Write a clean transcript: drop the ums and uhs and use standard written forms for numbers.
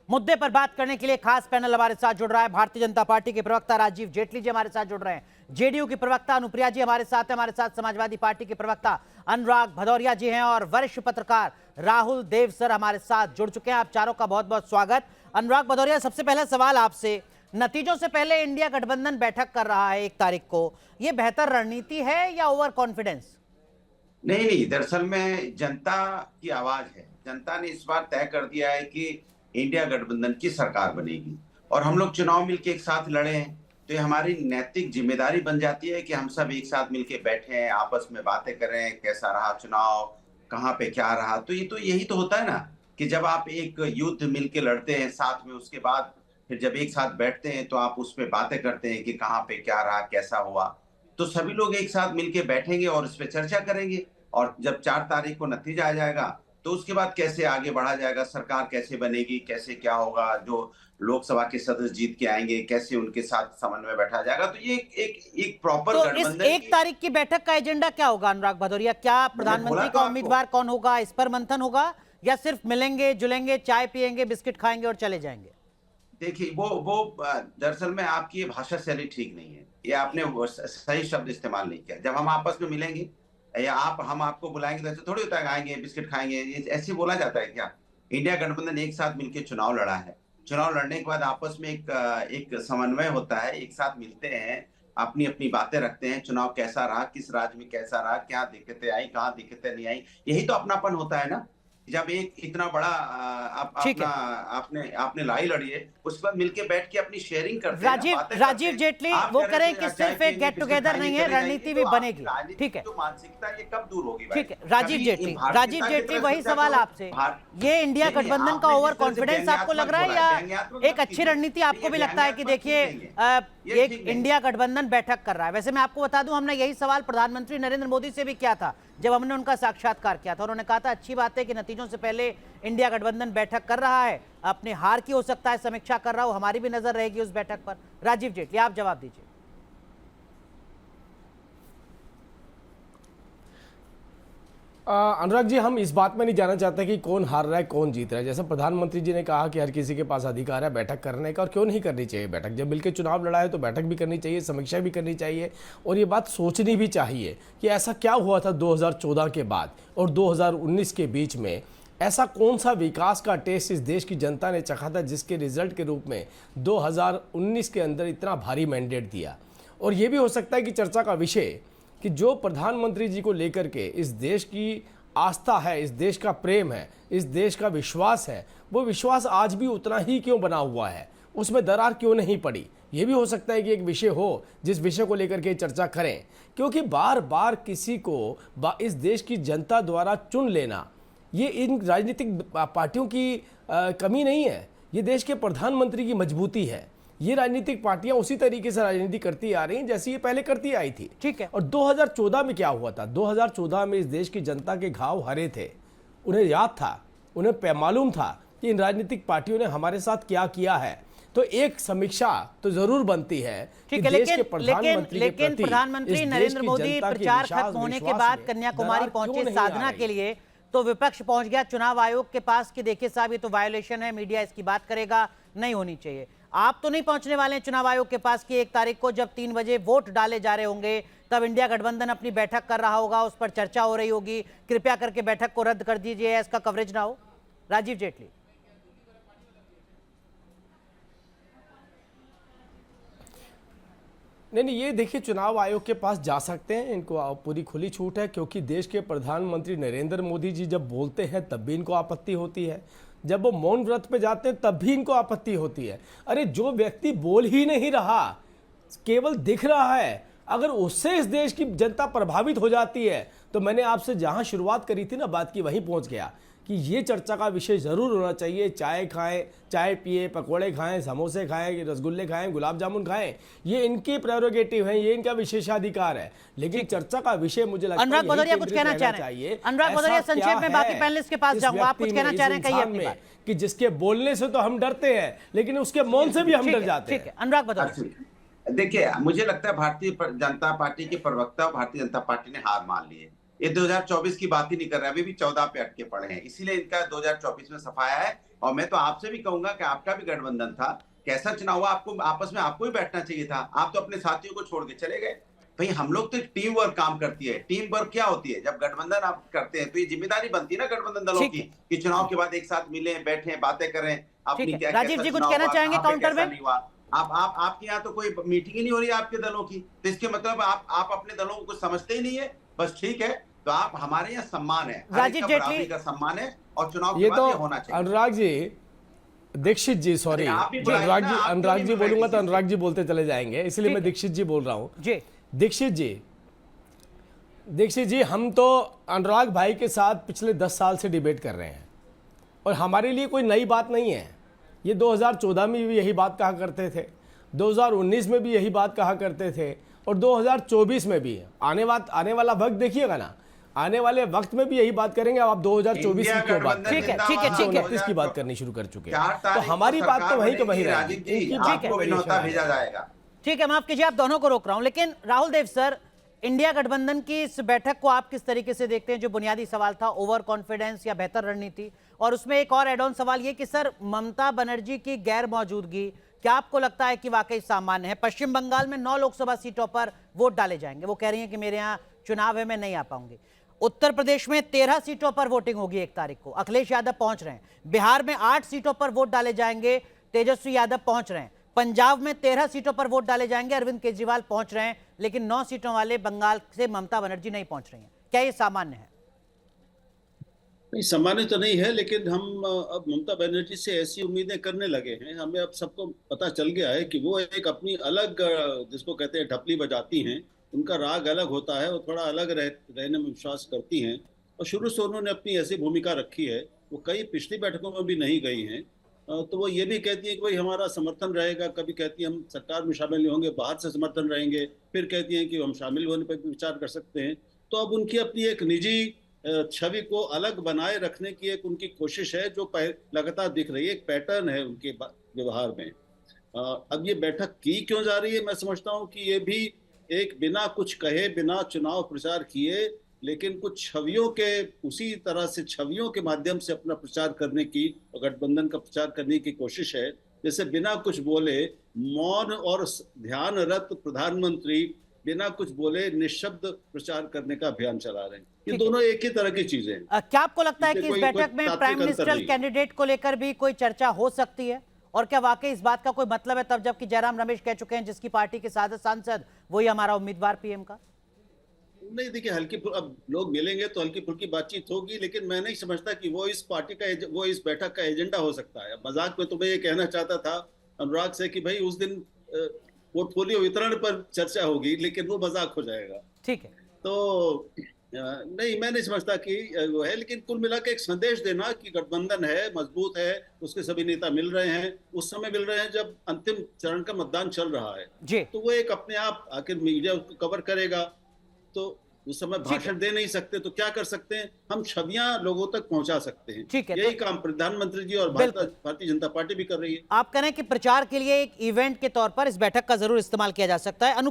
मुद्दे पर बात करने के लिए खास पैनल हमारे साथ जुड़ रहा है। भारतीय जनता पार्टी के प्रवक्ता राजीव जेटली जी हमारे साथ जुड़ रहे हैं, जेडीयू की प्रवक्ता अनुप्रिया जी हमारे साथ समाजवादी पार्टी के प्रवक्ता अनुराग भदौरिया जी हैं और वरिष्ठ पत्रकार राहुल देव सर हमारे साथ जुड़ चुके हैं। आप चारों का बहुत बहुत स्वागत। अनुराग भदौरिया, सबसे पहला सवाल आपसे, नतीजों से पहले इंडिया गठबंधन बैठक कर रहा है 1 तारीख को, यह बेहतर रणनीति है या ओवर कॉन्फिडेंस? नहीं, दरअसल में जनता की आवाज है। जनता ने इस बार तय कर दिया है कि इंडिया गठबंधन की सरकार बनेगी और हम लोग चुनाव मिलकर एक साथ लड़े हैं, तो ये हमारी नैतिक जिम्मेदारी बन जाती है कि हम सब एक साथ मिलकर बैठे हैं, आपस में बातें करें, कैसा रहा चुनाव, कहाँ पे क्या रहा। तो यही तो होता है ना कि जब आप एक युद्ध मिलकर लड़ते हैं साथ में, उसके बाद फिर जब एक साथ बैठते हैं तो आप उस पर बातें करते हैं कि कहाँ पे क्या रहा, कैसा हुआ। तो सभी लोग एक साथ मिलके बैठेंगे और इस पे चर्चा करेंगे और जब 4 तारीख को नतीजा आ जाएगा तो उसके बाद कैसे आगे बढ़ा जाएगा, सरकार कैसे बनेगी, कैसे क्या होगा, जो लोकसभा के सदस्य जीत के आएंगे कैसे उनके साथ समन्वय बैठा जाएगा। तो ये एक प्रॉपर तो गठबंधन। इस 1 तारीख की बैठक का एजेंडा क्या होगा अनुराग भदौरिया? क्या प्रधानमंत्री का उम्मीदवार कौन होगा, इस पर मंथन होगा या सिर्फ मिलेंगे जुलेंगे, चाय पियेंगे, बिस्किट खाएंगे और चले जाएंगे? देखिए, वो दरअसल में आपकी ये भाषा शैली ठीक नहीं है, ये आपने सही शब्द इस्तेमाल नहीं किया। जब हम आपस में मिलेंगे या हम आपको बुलाएंगे तो ऐसे थोड़ी होता है आएंगे बिस्किट खाएंगे, ऐसे बोला जाता है क्या? इंडिया गठबंधन एक साथ मिलकर चुनाव लड़ा है, चुनाव लड़ने के बाद आपस में एक समन्वय होता है, एक साथ मिलते हैं, अपनी अपनी बातें रखते हैं, चुनाव कैसा रहा, किस राज्य में कैसा रहा, क्या दिक्कतें आई, कहाँ दिक्कतें नहीं आई, यही तो अपनापन होता है ना। जब एक इतना बड़ा आपने लड़ाई लड़ी है, उस पर मिलके बैठ के अपनी शेयरिंग करते हैं। राजीव जेटली वो करें कि सिर्फ एक गेट टुगेदर नहीं है, रणनीति भी बनेगी। ठीक है, जो मानसिकता ये कब दूर होगी? ठीक है राजीव जेटली वही सवाल आपसे, ये इंडिया गठबंधन का ओवर कॉन्फिडेंस आपको लग रहा है या एक अच्छी रणनीति आपको भी लगता है कि देखिए एक इंडिया गठबंधन बैठक कर रहा है? वैसे मैं आपको बता दूं, हमने यही सवाल प्रधानमंत्री नरेंद्र मोदी से भी किया था जब हमने उनका साक्षात्कार किया था। उन्होंने कहा था अच्छी बात है कि नतीजों से पहले इंडिया गठबंधन बैठक कर रहा है, अपने हार की हो सकता है समीक्षा कर रहा हो, हमारी भी नजर रहेगी उस बैठक पर। राजीव जेटली, आप जवाब दीजिए। अनुराग जी, हम इस बात में नहीं जानना चाहते कि कौन हार रहा है कौन जीत रहा है। जैसे प्रधानमंत्री जी ने कहा कि हर किसी के पास अधिकार है बैठक करने का, और क्यों नहीं करनी चाहिए बैठक? जब मिलकर चुनाव लड़ा है तो बैठक भी करनी चाहिए, समीक्षा भी करनी चाहिए और ये बात सोचनी भी चाहिए कि ऐसा क्या हुआ था 2014 के बाद और 2019 के बीच में। ऐसा कौन सा विकास का टेस्ट इस देश की जनता ने चखा था जिसके रिजल्ट के रूप में 2019 के अंदर इतना भारी मैंडेट दिया? और ये भी हो सकता है कि चर्चा का विषय कि जो प्रधानमंत्री जी को लेकर के इस देश की आस्था है, इस देश का प्रेम है, इस देश का विश्वास है, वो विश्वास आज भी उतना ही क्यों बना हुआ है, उसमें दरार क्यों नहीं पड़ी? ये भी हो सकता है कि एक विषय हो जिस विषय को लेकर के चर्चा करें, क्योंकि बार बार किसी को इस देश की जनता द्वारा चुन लेना ये इन राजनीतिक पार्टियों की कमी नहीं है, ये देश के प्रधानमंत्री की मजबूती है। ये राजनीतिक पार्टियां उसी तरीके से राजनीति करती आ रही हैं जैसी ये पहले करती आई थी। ठीक है। और 2014 में क्या हुआ था? 2014 में इस देश की जनता के घाव हरे थे, उन्हें याद था, उन्हें मालूम था कि इन राजनीतिक पार्टियों ने हमारे साथ क्या किया है। तो एक समीक्षा तो जरूर बनती है कि देश के प्रधानमंत्री लेकिन प्रधानमंत्री नरेंद्र मोदी प्रचार खत्म होने के बाद कन्याकुमारी पहुंचे साधना के लिए, तो विपक्ष पहुंच गया चुनाव आयोग के पास कि देखिए साहब ये तो वायोलेशन है, मीडिया इसकी बात करेगा, नहीं होनी चाहिए। आप तो नहीं पहुंचने वाले हैं चुनाव आयोग के पास कि 1 तारीख को जब 3 बजे वोट डाले जा रहे होंगे तब इंडिया गठबंधन अपनी बैठक कर रहा होगा, उस पर चर्चा हो रही होगी, कृपया करके बैठक को रद्द कर दीजिए, इसका कवरेज ना हो? राजीव जेटली, नहीं, ये देखिए चुनाव आयोग के पास जा सकते हैं, इनको पूरी खुली छूट है, क्योंकि देश के प्रधानमंत्री नरेंद्र मोदी जी जब बोलते हैं तब भी इनको आपत्ति होती है, जब वो मौन व्रत पे जाते हैं तब भी इनको आपत्ति होती है। अरे जो व्यक्ति बोल ही नहीं रहा, केवल दिख रहा है, अगर उससे इस देश की जनता प्रभावित हो जाती है, तो मैंने आपसे जहां शुरुआत करी थी ना बात की, वहीं पहुंच गया कि ये चर्चा का विषय जरूर होना चाहिए। चाय खाएं, चाय पिए, पकोड़े खाएं, समोसे खाएं, रसगुल्ले खाएं, गुलाब जामुन खाएं, ये इनकी प्रेरोगेटिव है, ये इनका विशेषाधिकार है, लेकिन चर्चा का विषय मुझे लगता है अनुराग भदौरिया कुछ कहना चाह रहे हैं। अनुराग भदौरिया, संक्षेप में बाकी पैनलिस्ट के पास जाऊंगा, आप कुछ कहना चाह रहे हैं, कहिए अपनी बात। कि जिसके बोलने से तो हम डरते हैं लेकिन उसके मौन से भी हम डर जाते हैं। ठीक है, अनुराग भदौरिया। देखिए, मुझे लगता है भारतीय जनता पार्टी के प्रवक्ता, भारतीय जनता पार्टी ने हार मान ली है। ये 2024 की बात ही नहीं कर रहे, अभी भी 14 पे अटके पड़े हैं, इसीलिए इनका 2024 में सफाया है। और मैं तो आपसे भी कहूंगा कि आपका भी गठबंधन था, कैसा चुनाव हुआ, आपको आपस में आपको ही बैठना चाहिए था, आप तो अपने साथियों को छोड़ के चले गए। भाई हम लोग तो टीम वर्क काम करती है। टीम वर्क क्या होती है? जब गठबंधन आप करते हैं तो ये जिम्मेदारी बनती है ना गठबंधन दलों की, कि चुनाव के बाद एक साथ मिले, बैठे, बातें करें, अपनी क्या राजीव जी कुछ कहना चाहेंगे काउंटर में? आप आपके यहाँ तो कोई मीटिंग ही नहीं हो रही है आपके दलों की, तो इसके मतलब आप अपने दलों को कुछ समझते ही नहीं है। बस ठीक है, तो आप हमारे यहाँ सम्मान है, राजीव जेटली का सम्मान है, और चुनाव ये के बाद तो ये होना चाहिए। अनुराग जी, दीक्षित जी, सॉरी अनुराग जी बोलूंगा तो अनुराग जी बोलते चले जाएंगे, इसलिए मैं दीक्षित जी बोल रहा हूँ। जी दीक्षित जी, हम तो अनुराग भाई के साथ पिछले 10 साल से डिबेट कर रहे हैं और हमारे लिए कोई नई बात नहीं है। ये 2014 में भी यही बात कहा करते थे, 2019 में भी यही बात कहा करते थे, और 2024 में भी। आने वाला वक्त देखिएगा ना, आने वाले वक्त में भी यही बात करेंगे। अब आप 2024 की क्यों बात ठीक है 29 की बात करनी शुरू कर चुके हैं, तो हमारी बात तो वहीं के वहीं रहेगी। भेजा जाएगा। ठीक है, माफ कीजिए, आप दोनों को रोक रहा हूं, लेकिन राहुल देव सर, इंडिया गठबंधन की इस बैठक को आप किस तरीके से देखते हैं? जो बुनियादी सवाल था, ओवर कॉन्फिडेंस या बेहतर रणनीति, और उसमें एक और एड ऑन सवाल ये कि सर ममता बनर्जी की गैर मौजूदगी क्या आपको लगता है कि वाकई सामान्य है? पश्चिम बंगाल में 9 लोकसभा सीटों पर वोट डाले जाएंगे, वो कह रही हैं कि मेरे यहाँ चुनाव है, मैं नहीं आ पाऊंगी। उत्तर प्रदेश में 13 सीटों पर वोटिंग होगी 1 तारीख को, अखिलेश यादव पहुंच रहे हैं। बिहार में 8 सीटों पर वोट डाले जाएंगे, तेजस्वी यादव पहुंच रहे हैं। पंजाब में 13 सीटों पर वोट डाले जाएंगे, अरविंद केजरीवाल पहुंच रहे हैं, लेकिन 9 सीटों वाले बंगाल से ममता बनर्जी नहीं पहुंच रही हैं। क्या ये सामान्य है? नहीं, सामान्य तो नहीं है, लेकिन हम अब ममता बनर्जी से ऐसी उम्मीदें करने लगे हैं। हमें अब सबको पता चल गया है कि वो एक अपनी अलग, जिसको कहते हैं ढपली बजाती हैं, उनका राग अलग होता है, वो थोड़ा अलग रहने में विश्वास करती हैं, और शुरू से उन्होंने अपनी ऐसी भूमिका रखी है। वो कई पिछली बैठकों में भी नहीं गई हैं, तो वो ये भी कहती है कि भाई हमारा समर्थन रहेगा, कभी कहती है हम सरकार में शामिल नहीं होंगे, बाहर से समर्थन रहेंगे, फिर कहती हैं कि हम शामिल होने पर भी विचार कर सकते हैं। तो अब उनकी अपनी एक निजी छवि को अलग बनाए रखने की एक उनकी कोशिश है, जो लगातार दिख रही है, एक पैटर्न है उनके व्यवहार में। अब ये बैठक की क्यों जा रही है? मैं समझता हूँ कि ये भी एक बिना कुछ कहे, बिना चुनाव प्रचार किए, लेकिन कुछ छवियों के, उसी तरह से छवियों के माध्यम से अपना प्रचार करने की, गठबंधन का प्रचार करने की कोशिश है। जैसे बिना कुछ बोले, मौन और ध्यानरत प्रधानमंत्री बिना कुछ बोले निशब्द प्रचार करने का अभियान चला रहे हैं। ये दोनों एक ही तरह की चीजें हैं। क्या आपको लगता है कि इस बैठक में प्राइम मिनिस्टर कैंडिडेट को लेकर भी कोई चर्चा हो सकती है? और क्या वाकई इस बात का कोई मतलब है, तब जबकि जयराम रमेश कह चुके हैं जिसकी पार्टी के सांसद वही हमारा उम्मीदवार पीएम का? नहीं, देखिए, अब लोग मिलेंगे तो हल्की फुल्की बातचीत होगी, लेकिन मैं नहीं समझता कि वो इस पार्टी का, वो इस बैठक का एजेंडा हो सकता है। मजाक में तो मैं ये कहना चाहता था अनुराग से कि भाई उस दिन पोर्टफोलियो वितरण पर चर्चा होगी, लेकिन वो मजाक हो जाएगा। ठीक है, तो नहीं, मैं नहीं समझता कि वो है, लेकिन कुल मिला के एक संदेश देना कि गठबंधन है, मजबूत है, उसके सभी नेता मिल रहे हैं, उस समय मिल रहे हैं जब अंतिम चरण का मतदान चल रहा है जी। तो वो एक अपने आप, आखिर मीडिया उसको कवर करेगा, तो उस समय भाषण दे नहीं सकते, तो क्या कर सकते हैं? हम छवियां लोगों तक पहुंचा सकते हैं। ठीक है, यही काम प्रधानमंत्री जी और भारतीय जनता पार्टी भी कर रही है। आप कह रहे हैं कि प्रचार के लिए एक इवेंट के तौर पर इस बैठक का जरूर इस्तेमाल किया जा सकता है।